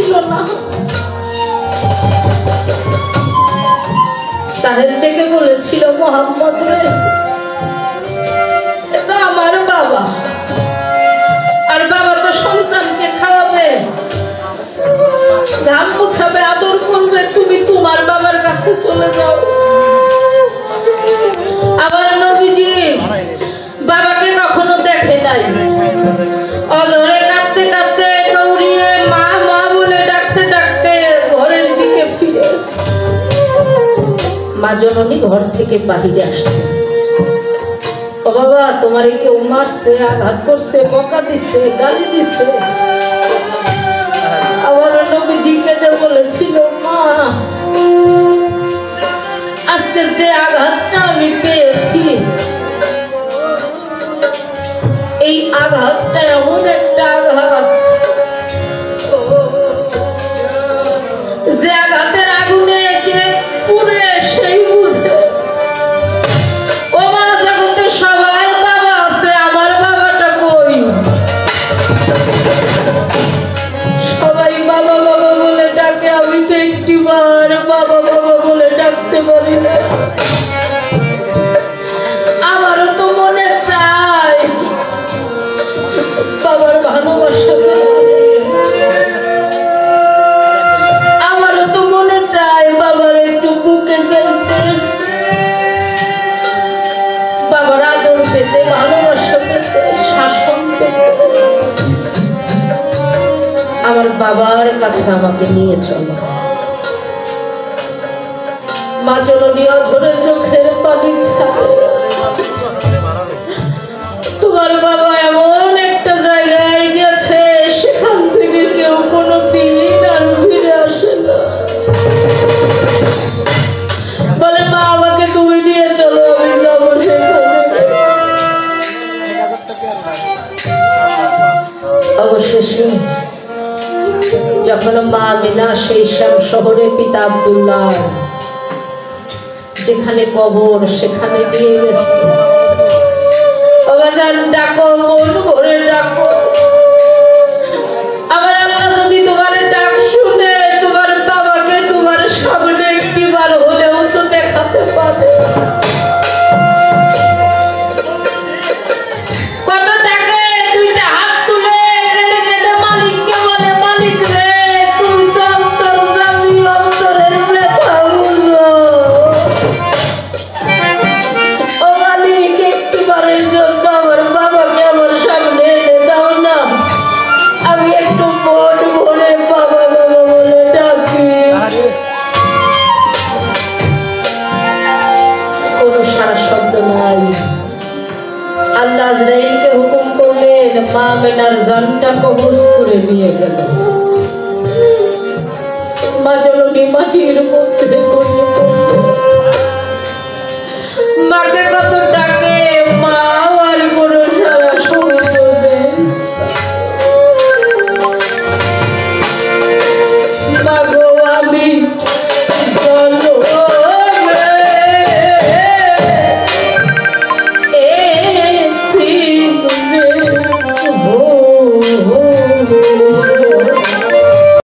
ছিল না। তাহের থেকে বলেছিল, মোহাম্মদ রে, এটা আমার বাবা, আর বাবা তো সন্তানকে খাওয়াবে, ঘাম মুছাবে, আদর করবে, তুমি তোমার বাবার কাছে চলে যাও। আবার নবীজি বাবাকে কখনো দেখে নাই, অজরে কাঁদতে কাঁদতে দৌড়িয়ে মা মা বলে ডাকতে ডাকতে ঘরের দিকে ফিরে মা জননী ঘর থেকে বাহিরে আসছে। ও বাবা, তোমারে কেউ মারছে, আঘাত করছে, বকা দিচ্ছে, গালি দিচ্ছে? আবার নবীজি কেঁদে বলেছিল, মা আজকে যে আঘাতটা আমি পেয়েছি, এই আঘাতটা এমন একটা আঘাত যে আঘাতের আগুনে যে পুড়ে সেই বুঝে। ও মা, জগতে সবার বাবা আছে, আমার বাবাটা কই? সবাই বাবা বাবা বলে ডাকে, আমি তো একটিবার বাবা বাবা বলে ডাকতে পারি না। আমারও তো মনে চায় বাবার ভালোবাসা, আমারও তো মনে চায় বাবার একটু বুকে যাইতে, বাবার আদর পেতে, ভালোবাসা পেতে, শাসন পেতে। আমার বাবার কাছে আমাকে নিয়ে চলো। মা জননী ঝরে চোখের পানি ছাড়ে, তোমার বাবা এমন একটা জায়গায় গেছে, সেখান থেকে কেউ কোনো দিন আর ফিরে আসে না। বলে, মা আমাকে তুমি নিয়ে চলো, আমি যাবো সেখানে। অবশেষে যখন মা আমিনা সেই শ্যাম শহরে পিতা আব্দুল্লাহ যেখানে কবর, সেখানে দিয়ে গেছে। বাবাজান ডাকো, মন ভরে ডাকো। আমার আল্লাহ যদি তোমার ডাক শুনে তোমার বাবাকে তোমার সামনে একটিবার হলেও তো দেখাতে পারে। কত ডাকে, দুইটা হাত তুলে কেঁদে কেঁদে মালিককে বলে, মালিক রে, তুই তো অন্তর্যামী, অন্তরের ব্যথা বুঝো। ও মালিক, একটিবারের জন্য আমার বাবাকে আমার সামনে এনে দাও না, আমি একটু মন ভরে বাবা বাবা বলে ডাকি। কোনো সারা শব্দ নাই। আল্লাহ আজরাইলকে হুকুম করলেন, মা আমিনার জানটা কবজ করে নিয়ে গেল। মা জননী মাটির মধ্যে